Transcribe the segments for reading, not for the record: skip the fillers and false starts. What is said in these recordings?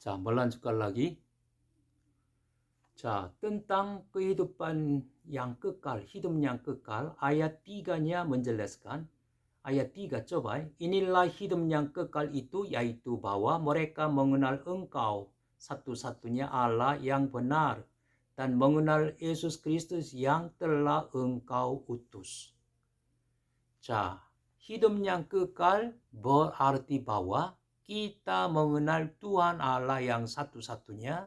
Melanjutkan lagi. Tentang kehidupan yang kekal, hidup yang kekal, ayat 3-nya menjelaskan. Ayat 3 coba. Inilah hidup yang kekal itu, yaitu bahwa mereka mengenal Engkau, satu-satunya Allah yang benar, dan mengenal Yesus Kristus yang telah Engkau utus. Hidup yang kekal berarti bahwa kita mengenal Tuhan Allah yang satu-satunya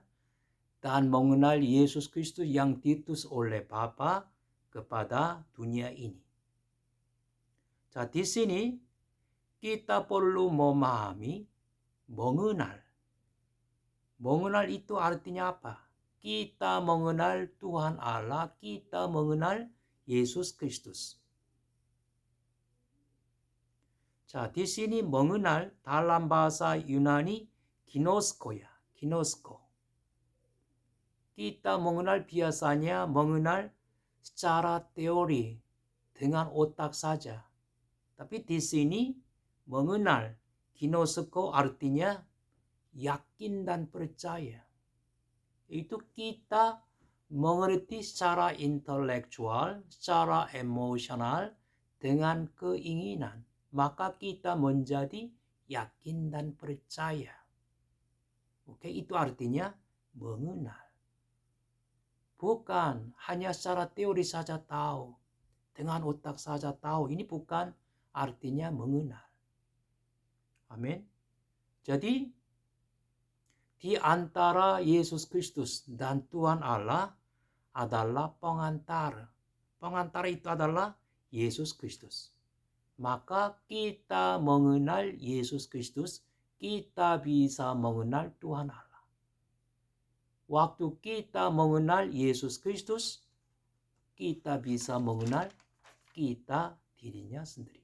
dan mengenal Yesus Kristus yang diutus oleh Bapa kepada dunia ini. Di sini kita perlu memahami mengenal. Mengenal itu artinya apa? Kita mengenal Tuhan Allah, kita mengenal Yesus Kristus. Di sini mengenal dalam bahasa Yunani ginoskoya, ginosko. Kita mengenal biasanya mengenal secara teori dengan otak saja. Tapi di sini mengenal ginosko artinya yakin dan percaya. Itu kita mengerti secara intelektual, secara emosional dengan keinginan. Maka kita menjadi yakin dan percaya. Oke, itu artinya mengenal. Bukan hanya secara teori saja tahu, dengan otak saja tahu. Ini bukan artinya mengenal. Amin. Jadi, di antara Yesus Kristus dan Tuhan Allah adalah pengantar. Pengantar itu adalah Yesus Kristus. Maka kita mengenal Yesus Kristus, kita bisa mengenal Tuhan Allah. Waktu kita mengenal Yesus Kristus, kita bisa mengenal kita dirinya sendiri.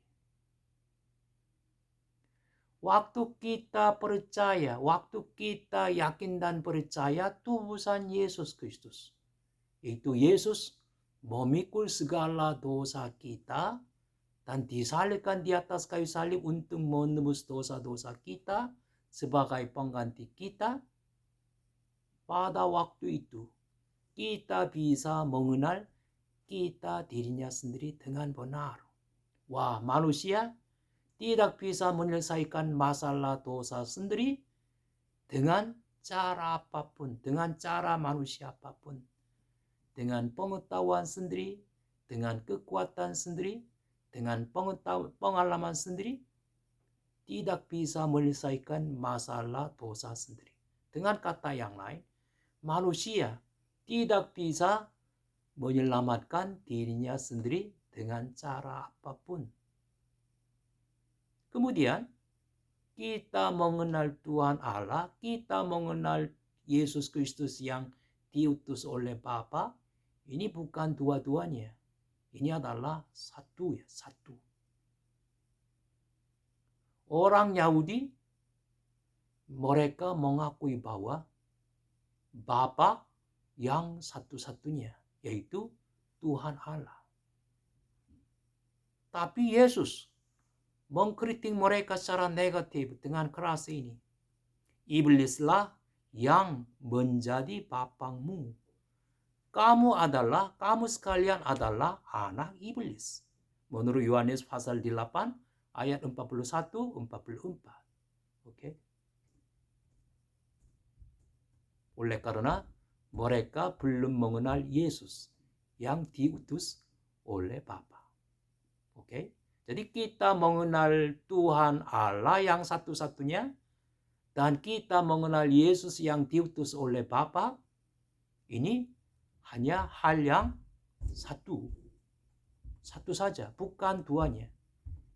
Waktu kita percaya, waktu kita yakin dan percaya tubuhan Yesus Kristus, itu Yesus memikul segala dosa kita dan disalibkan di atas kayu salib untuk menebus dosa-dosa kita sebagai pengganti kita. Pada waktu itu, kita bisa mengenal kita dirinya sendiri dengan benar. Manusia tidak bisa menyelesaikan masalah dosa sendiri dengan cara apapun, dengan cara manusia apapun. Dengan pengetahuan sendiri, dengan kekuatan sendiri, dengan pengalaman sendiri, tidak bisa menyelesaikan masalah dosa sendiri. Dengan kata yang lain, manusia tidak bisa menyelamatkan dirinya sendiri dengan cara apapun. Kemudian, kita mengenal Tuhan Allah, kita mengenal Yesus Kristus yang diutus oleh Bapa. Ini bukan dua-duanya. Ini adalah satu. Orang Yahudi, mereka mengakui bahwa Bapa yang satu-satunya, yaitu Tuhan Allah. Tapi Yesus mengkritik mereka secara negatif dengan keras ini. Iblislah yang menjadi bapakmu. Kamu sekalian adalah anak iblis. Menurut Yohanes pasal 8 ayat 41-44. Oke. Oleh karena mereka belum mengenal Yesus yang diutus oleh Bapa. Oke. Jadi kita mengenal Tuhan Allah yang satu-satunya dan kita mengenal Yesus yang diutus oleh Bapa. Ini hanya hal yang satu saja, bukan duanya.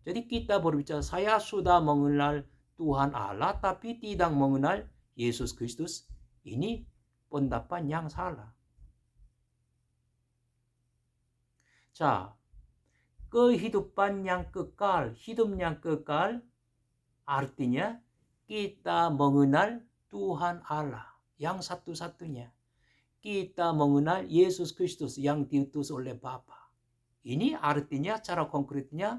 Jadi kita berbicara, saya sudah mengenal Tuhan Allah tapi tidak mengenal Yesus Kristus. Ini pendapat yang salah. Kehidupan yang kekal, hidup yang kekal artinya kita mengenal Tuhan Allah yang satu-satunya. Kita mengenal Yesus Kristus yang diutus oleh Bapa. Ini artinya cara konkretnya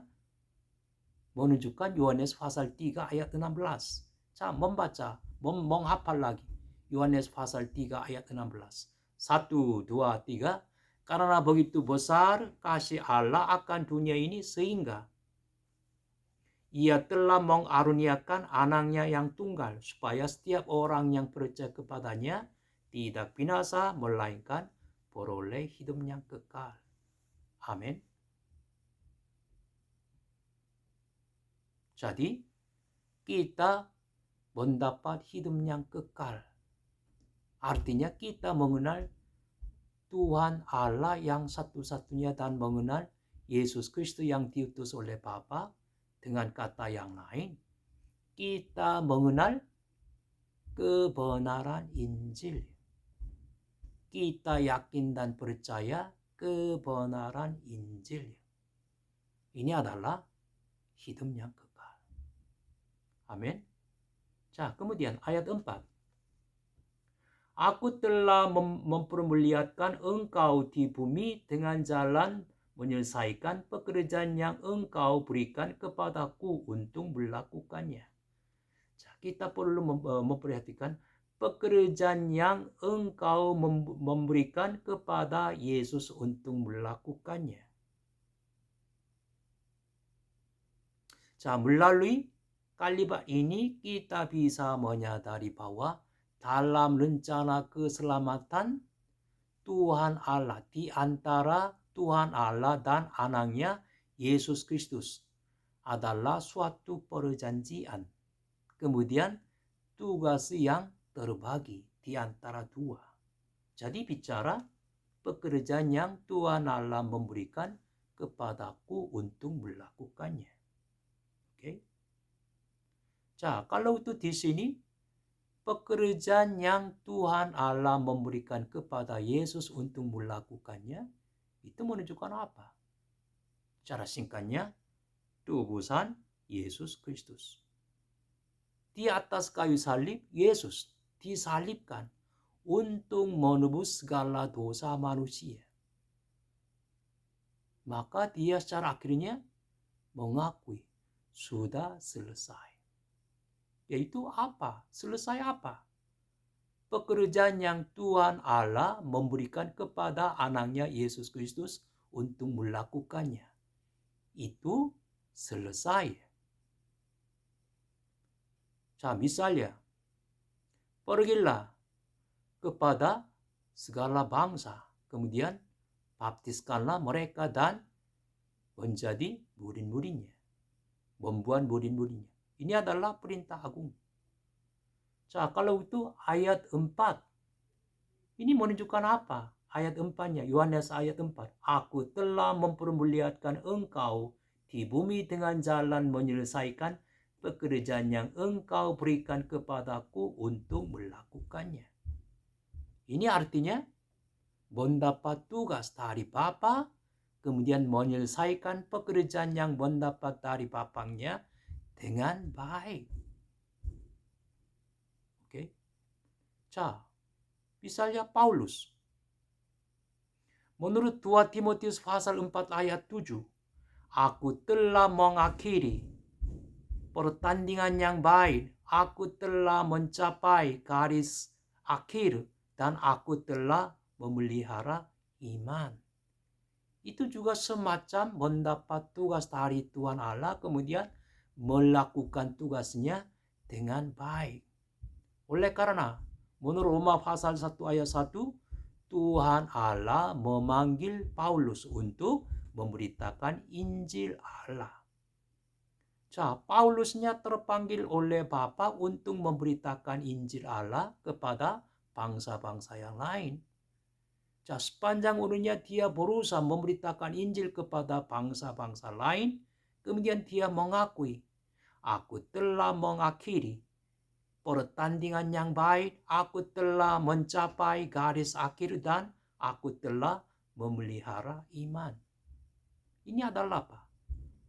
menunjukkan Yohanes pasal 3 ayat 16. Membaca menghafal lagi. Yohanes pasal 3 ayat 16. 1, 2, 3. Karena begitu besar kasih Allah akan dunia ini sehingga Ia telah mengaruniakan anaknya yang tunggal supaya setiap orang yang percaya kepadanya tidak binasa melainkan beroleh hidup yang kekal. Amin. Jadi kita mendapat hidup yang kekal. Artinya kita mengenal Tuhan Allah yang satu-satunya dan mengenal Yesus Kristus yang diutus oleh Bapa. Dengan kata yang lain, kita mengenal kebenaran Injil. Kita yakin dan percaya kebenaran Injil. Ini adalah hidup yang kekal. Amin. 자, kemudian ayat 4. Aku telah memperlihatkan engkau di bumi dengan jalan menyelesaikan pekerjaan yang engkau berikan kepadaku untuk melakukannya. 자, kita perlu memperhatikan pekerjaan yang engkau memberikan kepada Yesus untuk melakukannya. 자, melalui kalimat ini kita bisa menyadari bahwa dalam rencana keselamatan Tuhan Allah di antara Tuhan Allah dan anaknya Yesus Kristus adalah suatu perjanjian. Kemudian tugas yang terbagi di antara dua. Jadi bicara pekerjaan yang Tuhan Allah memberikan kepadaku untuk melakukannya. Oke. 자, kalau itu di sini pekerjaan yang Tuhan Allah memberikan kepada Yesus untuk melakukannya, itu menunjukkan apa? Cara singkatnya, tebusan Yesus Kristus. Di atas kayu salib, Yesus disalibkan untuk menebus segala dosa manusia. Maka dia secara akhirnya mengakui sudah selesai. Yaitu apa? Selesai apa? Pekerjaan yang Tuhan Allah memberikan kepada anaknya Yesus Kristus untuk melakukannya. Itu selesai. 자, misalnya, pergilah kepada segala bangsa. Kemudian baptiskanlah mereka dan menjadi murid-muridnya. Membuat murid-muridnya. Ini adalah perintah agung. 자, kalau itu ayat 4. Ini menunjukkan apa? Ayat 4-nya, Yohanes ayat 4. Aku telah memperlihatkan engkau di bumi dengan jalan menyelesaikan pekerjaan yang engkau berikan kepadaku untuk melakukannya. Ini artinya mendapat tugas dari Bapa, kemudian menyelesaikan pekerjaan yang mendapat dari Bapaknya dengan baik. Oke. 자, misalnya Paulus. Menurut 2 Timotius pasal 4 ayat 7, aku telah mengakhiri pertandingan yang baik, aku telah mencapai garis akhir, dan aku telah memelihara iman. Itu juga semacam mendapat tugas dari Tuhan Allah, kemudian melakukan tugasnya dengan baik. Oleh karena, menurut Roma pasal 1 ayat 1, Tuhan Allah memanggil Paulus untuk memberitakan Injil Allah. 자, Paulusnya terpanggil oleh Bapa untuk memberitakan Injil Allah kepada bangsa-bangsa yang lain. 자, sepanjang umurnya dia berusaha memberitakan Injil kepada bangsa-bangsa lain, kemudian dia mengakui, aku telah mengakhiri pertandingan yang baik, aku telah mencapai garis akhir, dan aku telah memelihara iman. Ini adalah apa?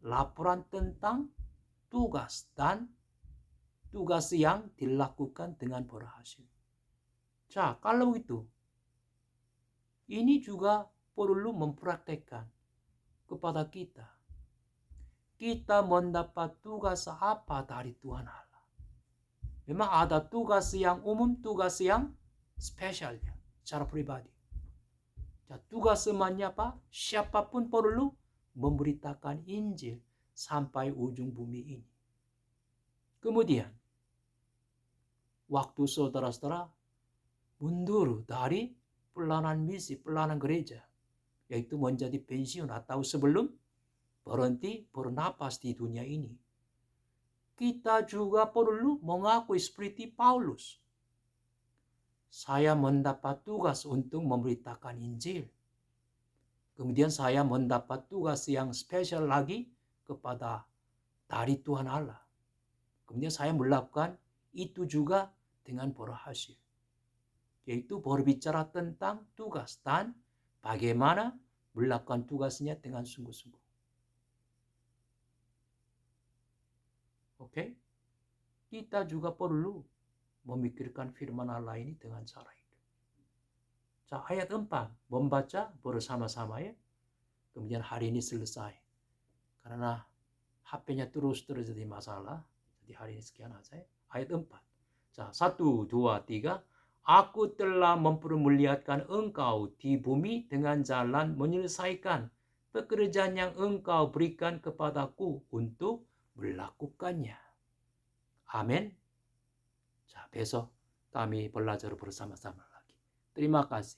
Laporan tentang tugas dan tugas yang dilakukan dengan berhasil. 자, kalau itu, ini juga perlu mempraktekkan kepada kita. Kita mendapat tugas apa dari Tuhan Allah? Memang ada tugas yang umum, tugas yang spesialnya secara pribadi. Tugas semuanya apa? Siapapun perlu memberitakan Injil sampai ujung bumi ini. Kemudian, waktu saudara-saudara mundur dari pelayanan misi, pelayanan gereja, yaitu menjadi pensiun atau sebelum berhenti bernapas di dunia ini, kita juga perlu mengakui seperti Paulus. Saya mendapat tugas untuk memberitakan Injil. Kemudian saya mendapat tugas yang spesial lagi kepada dari Tuhan Allah. Kemudian saya melakukan itu juga dengan berhasil. Yaitu berbicara tentang tugas dan bagaimana melakukan tugasnya dengan sungguh-sungguh. Oke? Kita juga perlu memikirkan firman Allah ini dengan cara itu. Ayat 4, membaca bersama-sama ya. Kemudian hari ini selesai. Karena HP-nya terus jadi masalah. Jadi hari ini sekian aja ya. Ayat 4. 1, 2, 3. Aku telah mempermuliakan engkau di bumi dengan jalan menyelesaikan pekerjaan yang engkau berikan kepadaku untuk melakukannya. Amin. besok kami belajar bersama-sama lagi. Terima kasih.